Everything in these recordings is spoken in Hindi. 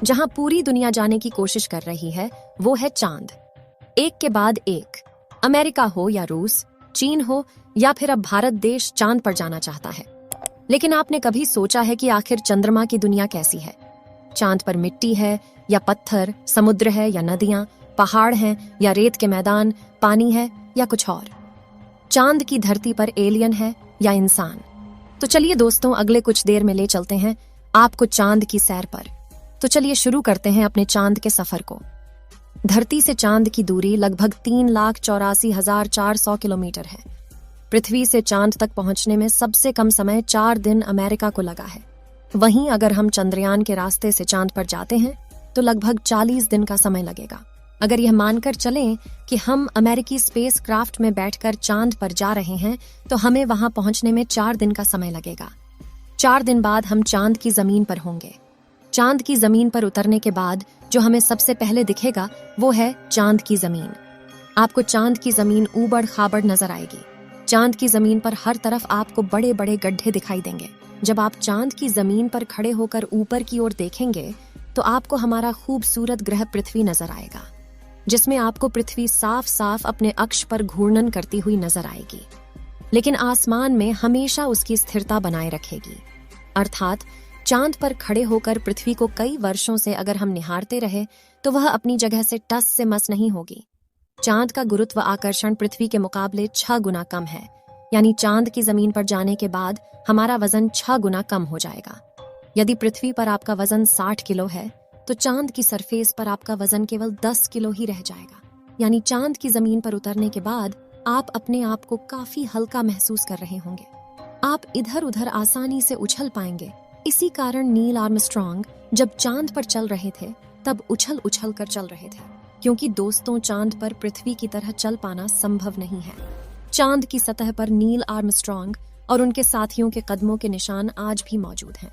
जहां पूरी दुनिया जाने की कोशिश कर रही है वो है चांद। एक के बाद एक, अमेरिका हो या रूस, चीन हो या फिर अब भारत देश चांद पर जाना चाहता है। लेकिन आपने कभी सोचा है कि आखिर चंद्रमा की दुनिया कैसी है? चांद पर मिट्टी है या पत्थर, समुद्र है या नदियां, पहाड़ हैं या रेत के मैदान, पानी है या कुछ और? चांद की धरती पर एलियन है या इंसान? तो चलिए दोस्तों, अगले कुछ देर में ले चलते हैं आपको चांद की सैर पर। तो चलिए शुरू करते हैं अपने चांद के सफर को। धरती से चांद की दूरी लगभग 3,84,400 किलोमीटर है। पृथ्वी से चांद तक पहुंचने में सबसे कम समय 4 दिन अमेरिका को लगा है। वहीं अगर हम चंद्रयान के रास्ते से चांद पर जाते हैं तो लगभग 40 दिन का समय लगेगा। अगर यह मानकर चलें कि हम अमेरिकी स्पेस क्राफ्ट में बैठकर चांद पर जा रहे हैं तो हमें वहां पहुंचने में 4 दिन का समय लगेगा। 4 दिन बाद हम चांद की जमीन पर होंगे। चांद की जमीन पर उतरने के बाद जो हमें सबसे पहले दिखेगा वो है चांद की जमीन। आपको चांद की जमीन ऊबड़ खाबड़ नजर आएगी। चांद की जमीन पर हर तरफ आपको बड़े बड़े गड्ढे दिखाई देंगे। जब आप चांद की जमीन पर खड़े होकर ऊपर की ओर देखेंगे तो आपको हमारा खूबसूरत ग्रह पृथ्वी नजर आएगा, जिसमें आपको पृथ्वी साफ साफ अपने अक्ष पर घूर्णन करती हुई नजर आएगी, लेकिन आसमान में हमेशा उसकी स्थिरता बनाए रखेगी। अर्थात चांद पर खड़े होकर पृथ्वी को कई वर्षों से अगर हम निहारते रहे तो वह अपनी जगह से टस से मस नहीं होगी। चांद का गुरुत्व आकर्षण पृथ्वी के मुकाबले 6 गुना कम है, यानी चांद की जमीन पर जाने के बाद हमारा वजन 6 गुना कम हो जाएगा। यदि पृथ्वी पर आपका वजन 60 किलो है तो चांद की सरफेस पर आपका वजन केवल 10 किलो ही रह जाएगा। यानी चांद की जमीन पर उतरने के बाद आप अपने आप को काफी हल्का महसूस कर रहे होंगे। आप इधर उधर आसानी से उछल पाएंगे। इसी कारण नील आर्मस्ट्रॉन्ग जब चांद पर चल रहे थे तब उछल उछल कर चल रहे थे, क्योंकि दोस्तों चांद पर पृथ्वी की तरह चल पाना संभव नहीं है। चांद की सतह पर नील आर्मस्ट्रॉन्ग और उनके साथियों के कदमों के निशान आज भी मौजूद हैं,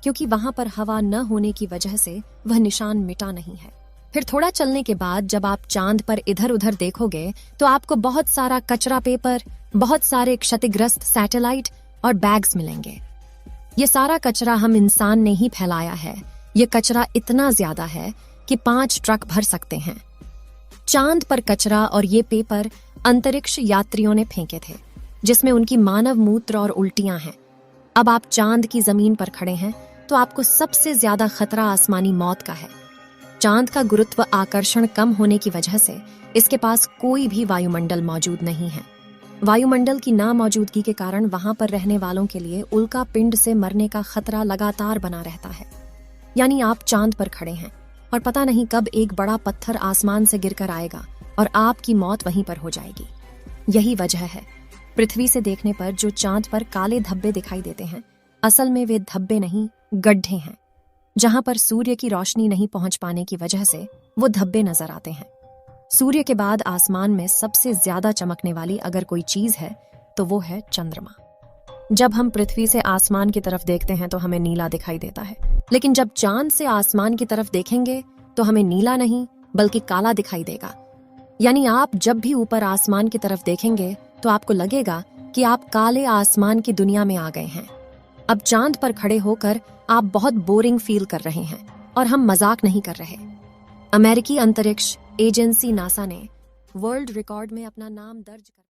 क्योंकि वहां पर हवा न होने की वजह से वह निशान मिटा नहीं है। फिर थोड़ा चलने के बाद जब आप चांद पर इधर उधर देखोगे तो आपको बहुत सारा कचरा पेपर, बहुत सारे क्षतिग्रस्त सैटेलाइट और बैग्स मिलेंगे। ये सारा कचरा हम इंसान ने ही फैलाया है। ये कचरा इतना ज्यादा है कि 5 ट्रक भर सकते हैं। चांद पर कचरा और ये पेपर अंतरिक्ष यात्रियों ने फेंके थे, जिसमें उनकी मानव मूत्र और उल्टियां हैं। अब आप चांद की जमीन पर खड़े हैं तो आपको सबसे ज्यादा खतरा आसमानी मौत का है। चांद का गुरुत्व आकर्षण कम होने की वजह से इसके पास कोई भी वायुमंडल मौजूद नहीं है। वायुमंडल की नामौजूदगी के कारण वहां पर रहने वालों के लिए उल्का पिंड से मरने का खतरा लगातार बना रहता है। यानी आप चांद पर खड़े हैं और पता नहीं कब एक बड़ा पत्थर आसमान से गिरकर आएगा और आपकी मौत वहीं पर हो जाएगी। यही वजह है पृथ्वी से देखने पर जो चांद पर काले धब्बे दिखाई देते हैं, असल में वे धब्बे नहीं, गड्ढे हैं। जहां पर सूर्य की रोशनी नहीं पहुंच पाने की वजह से वो धब्बे नजर आते हैं। सूर्य के बाद आसमान में सबसे ज्यादा चमकने वाली अगर कोई चीज है तो वो है चंद्रमा। जब हम पृथ्वी से आसमान की तरफ देखते हैं तो हमें नीला दिखाई देता है, लेकिन जब चांद से आसमान की तरफ देखेंगे तो हमें नीला नहीं बल्कि काला दिखाई देगा। यानी आप जब भी ऊपर आसमान की तरफ देखेंगे तो आपको लगेगा कि आप काले आसमान की दुनिया में आ गए हैं। अब चांद पर खड़े होकर आप बहुत बोरिंग फील कर रहे हैं और हम मजाक नहीं कर रहे। अमेरिकी अंतरिक्ष एजेंसी नासा ने वर्ल्ड रिकॉर्ड में अपना नाम दर्ज कर